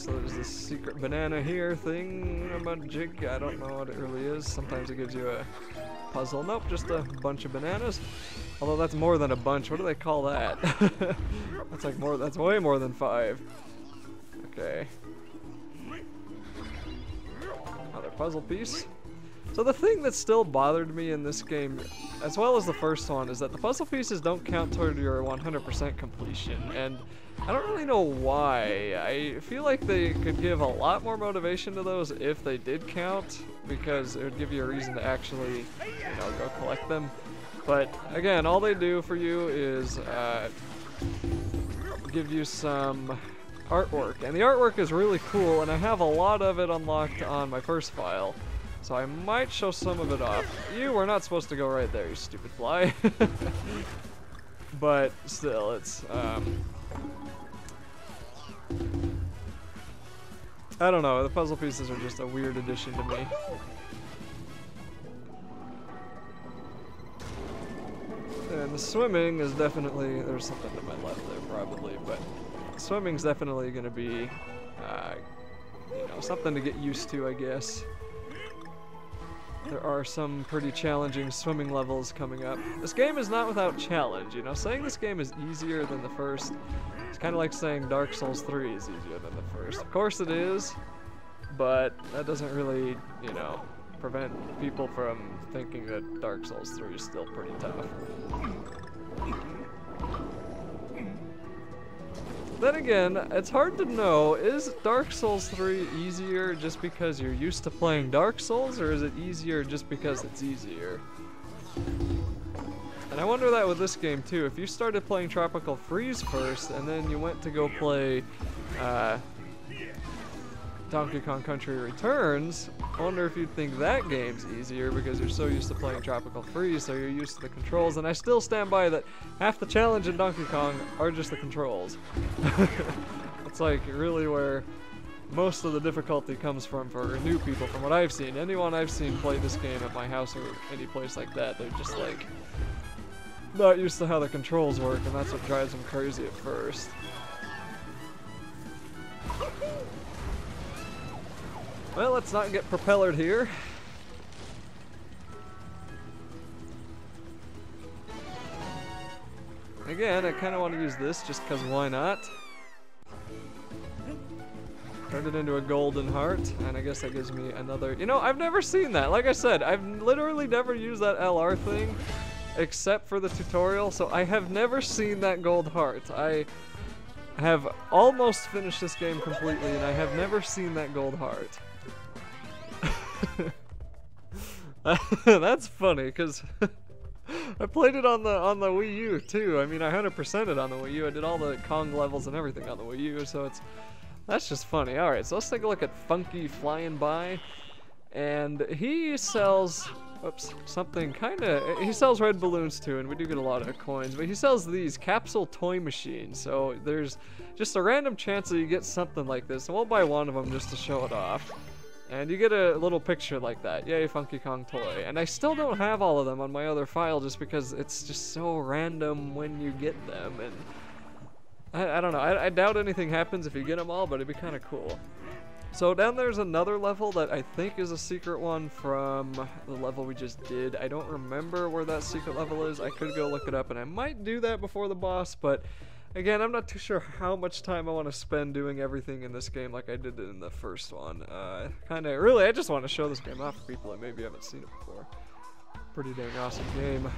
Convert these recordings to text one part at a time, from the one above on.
so there's this secret banana here thing about jig. I don't know what it really is. Sometimes it gives you a puzzle. Nope, just a bunch of bananas. Although that's more than a bunch. What do they call that? That's like more. That's way more than 5. Okay. Another puzzle piece. So the thing that still bothered me in this game, as well as the first one, is that the puzzle pieces don't count toward your 100% completion, and I don't really know why. I feel like they could give a lot more motivation to those if they did count, because it would give you a reason to actually, you know, go collect them. But again, all they do for you is give you some artwork, and the artwork is really cool, and I have a lot of it unlocked on my first file. So I might show some of it off. You were not supposed to go right there, you stupid fly. But still, it's, I don't know, the puzzle pieces are just a weird addition to me. And the swimming is definitely, there's something to my left there probably, but swimming's definitely going to be, you know, something to get used to, I guess. There are some pretty challenging swimming levels coming up. This game is not without challenge, you know. Saying this game is easier than the first, it's kind of like saying Dark Souls 3 is easier than the first. Of course it is, but that doesn't really, you know, prevent people from thinking that Dark Souls 3 is still pretty tough. Then again, it's hard to know, is Dark Souls 3 easier just because you're used to playing Dark Souls, or is it easier just because it's easier? And I wonder that with this game too. If you started playing Tropical Freeze first, and then you went to go play Donkey Kong Country Returns, I wonder if you'd think that game's easier because you're so used to playing Tropical Freeze, so you're used to the controls. And I still stand by that half the challenge in Donkey Kong are just the controls. It's like really where most of the difficulty comes from for new people, from what I've seen. Anyone I've seen play this game at my house or any place like that, they're just like not used to how the controls work, and that's what drives them crazy at first. Well, let's not get propellered here. Again, I kind of want to use this just because why not? Turned it into a golden heart, and I guess that gives me another... You know, I've never seen that. Like I said, I've literally never used that LR thing except for the tutorial, so I have never seen that gold heart. I have almost finished this game completely, and I have never seen that gold heart. That's funny, because I played it on the Wii U too. I mean, I 100%ed it on the Wii U. I did all the Kong levels and everything on the Wii U, so that's just funny. All right, so let's take a look at Funky Flying By, and he sells, oops, something kind of. He sells red balloons too, and we do get a lot of coins. But he sells these capsule toy machines. So there's just a random chance that you get something like this, and we'll buy one of them just to show it off. And you get a little picture like that. Yay, Funky Kong toy. And I still don't have all of them on my other file just because it's just so random when you get them. And I don't know. I doubt anything happens if you get them all, but it'd be kind of cool. So down there's another level that I think is a secret one from the level we just did. I don't remember where that secret level is. I could go look it up, and I might do that before the boss, but again, I'm not too sure how much time I want to spend doing everything in this game like I did in the first one. Really, I just want to show this game off for people that maybe haven't seen it before. Pretty dang awesome game.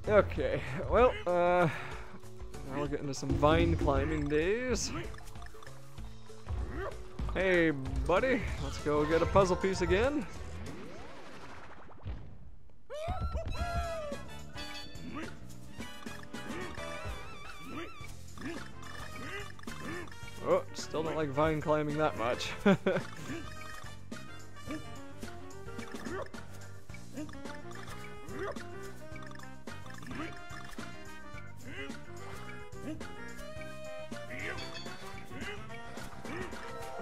Okay, well, now we'll get into some vine climbing days. Hey, buddy, let's go get a puzzle piece again. Oh, still don't like vine climbing that much.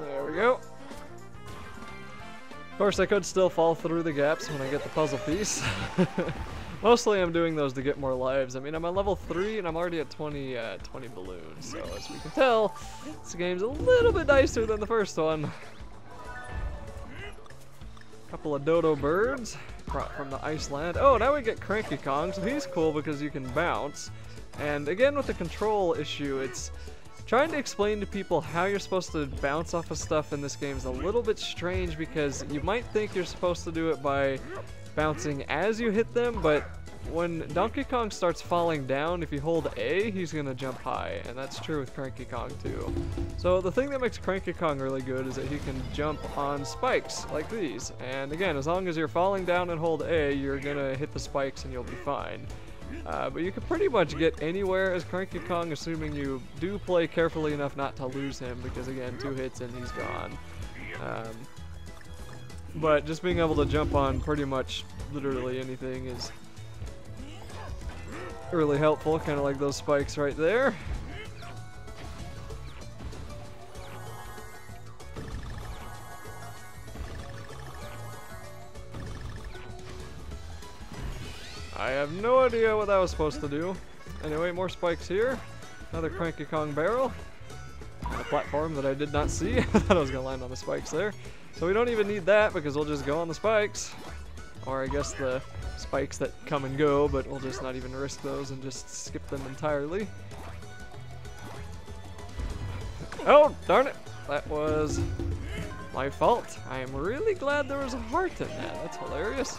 There we go. Of course, I could still fall through the gaps when I get the puzzle piece. Mostly I'm doing those to get more lives. I mean, I'm at level 3 and I'm already at 20 balloons. So as we can tell, this game's a little bit nicer than the first one. Couple of dodo birds brought from the Iceland. Oh, now we get Cranky Kong, so he's cool because you can bounce. And again, with the control issue, it's trying to explain to people how you're supposed to bounce off of stuff in this game is a little bit strange because you might think you're supposed to do it by bouncing as you hit them, but when Donkey Kong starts falling down, if you hold A, he's gonna jump high, and that's true with Cranky Kong too. So the thing that makes Cranky Kong really good is that he can jump on spikes like these, and again, as long as you're falling down and hold A, you're gonna hit the spikes and you'll be fine. But you can pretty much get anywhere as Cranky Kong, assuming you do play carefully enough not to lose him, because again, 2 hits and he's gone. But just being able to jump on pretty much literally anything is really helpful, kind of like those spikes right there. I have no idea what that was supposed to do. Anyway, more spikes here. Another Cranky Kong barrel. On a platform that I did not see. I thought I was going to land on the spikes there. So we don't even need that because we'll just go on the spikes. Or I guess the spikes that come and go, but we'll just not even risk those and just skip them entirely. Oh, darn it. That was my fault. I am really glad there was a heart in that. That's hilarious.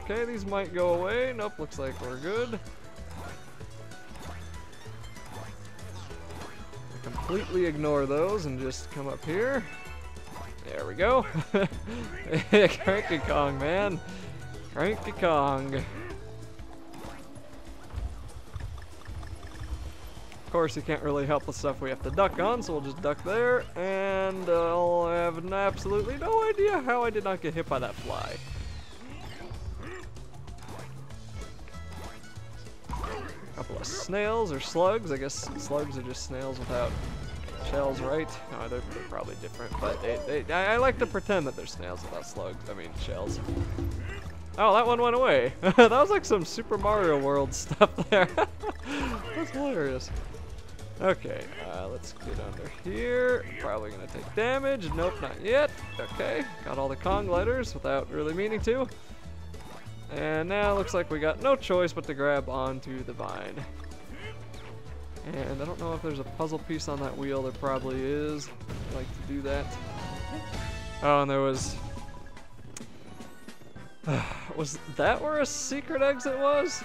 Okay, these might go away. Nope, looks like we're good. Completely ignore those and just come up here. There we go. Cranky Kong, man. Cranky Kong. Of course, you can't really help the stuff we have to duck on, so we'll just duck there. And I'll have absolutely no idea how I did not get hit by that fly. Couple of snails or slugs. I guess slugs are just snails without shells, right? No, they're probably different, but I like to pretend that they're snails without slugs. I mean, shells. Oh, that one went away. That was like some Super Mario World stuff there. That's hilarious. Okay, let's get under here. Probably gonna take damage. Nope, not yet. Okay, got all the Kong letters without really meaning to. And now it looks like we got no choice but to grab onto the vine. And I don't know if there's a puzzle piece on that wheel. There probably is. I'd like to do that. Oh, and there was... was that where a secret exit was?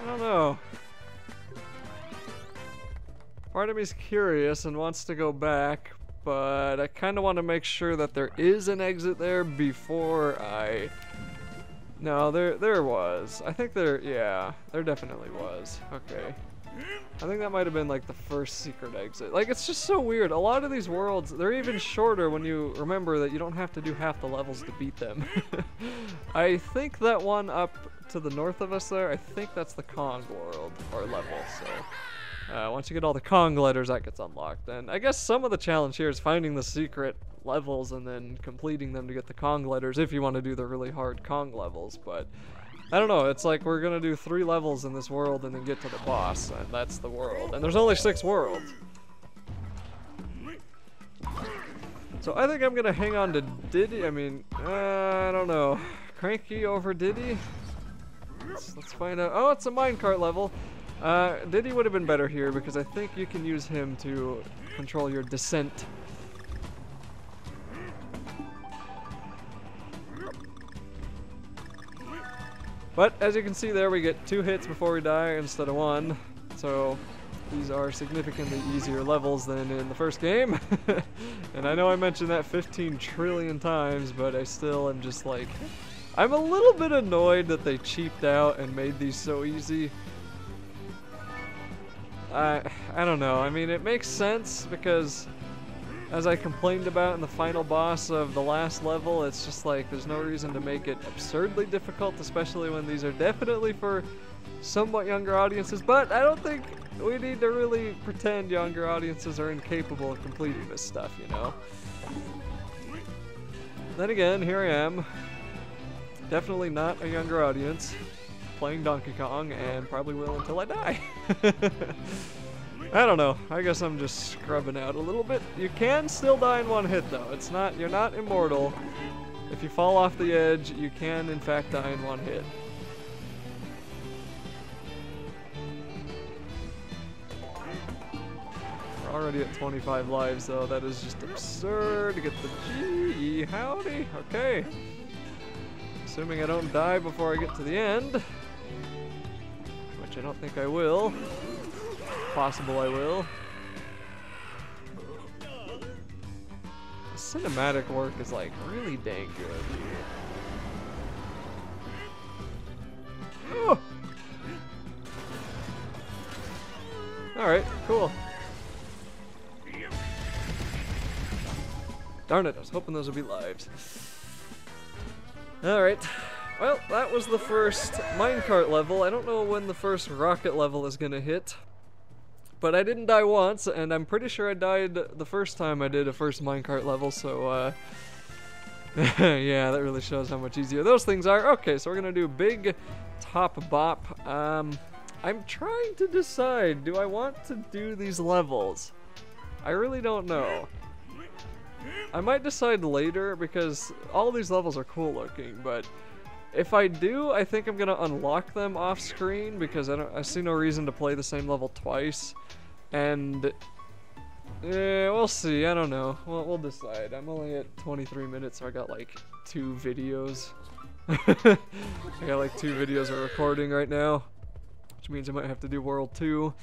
I don't know. Part of me's curious and wants to go back, but I kind of want to make sure that there is an exit there before I... No, there was. I think yeah, there definitely was. Okay. I think that might have been like the first secret exit. Like, it's just so weird. A lot of these worlds, they're even shorter when you remember that you don't have to do half the levels to beat them. I think that one up to the north of us there, I think that's the Kong world, or level, so... once you get all the Kong letters, that gets unlocked. And I guess some of the challenge here is finding the secret levels and then completing them to get the Kong letters if you want to do the really hard Kong levels. But I don't know, it's like we're going to do 3 levels in this world and then get to the boss, and that's the world. And there's only 6 worlds. So I think I'm going to hang on to Diddy. I mean, I don't know. Cranky over Diddy? Let's find out. Oh, it's a minecart level. Diddy would have been better here because I think you can use him to control your descent. But as you can see there, we get 2 hits before we die instead of 1. So these are significantly easier levels than in the first game. And I know I mentioned that 15 trillion times, but I still am just like... I'm a little bit annoyed that they cheaped out and made these so easy. I don't know. I mean, it makes sense because, as I complained about in the final boss of the last level, it's just like there's no reason to make it absurdly difficult, especially when these are definitely for somewhat younger audiences. But I don't think we need to really pretend younger audiences are incapable of completing this stuff, you know? Then again, here I am. Definitely not a younger audience playing Donkey Kong, and probably will until I die. I don't know. I guess I'm just scrubbing out a little bit. You can still die in one hit, though. It's not, you're not immortal. If you fall off the edge, you can, in fact, die in one hit. We're already at 25 lives, though. That is just absurd to get the G. Howdy. Okay. Assuming I don't die before I get to the end. Which I don't think I will. Possible I will. The cinematic work is like really dang good. Oh! Alright, cool. Darn it, I was hoping those would be lives. Alright. Well, that was the first minecart level. I don't know when the first rocket level is gonna hit. But I didn't die once, and I'm pretty sure I died the first time I did a first minecart level, so, yeah, that really shows how much easier those things are. Okay, so we're gonna do Big Top Bop. I'm trying to decide, do I want to do these levels? I really don't know. I might decide later, because all these levels are cool looking, but if I do, I think I'm gonna unlock them off screen, because I see no reason to play the same level twice. And we'll see. I don't know. We'll decide. I'm only at 23 minutes, so I got like 2 videos. I got like 2 videos of recording right now, which means I might have to do World 2.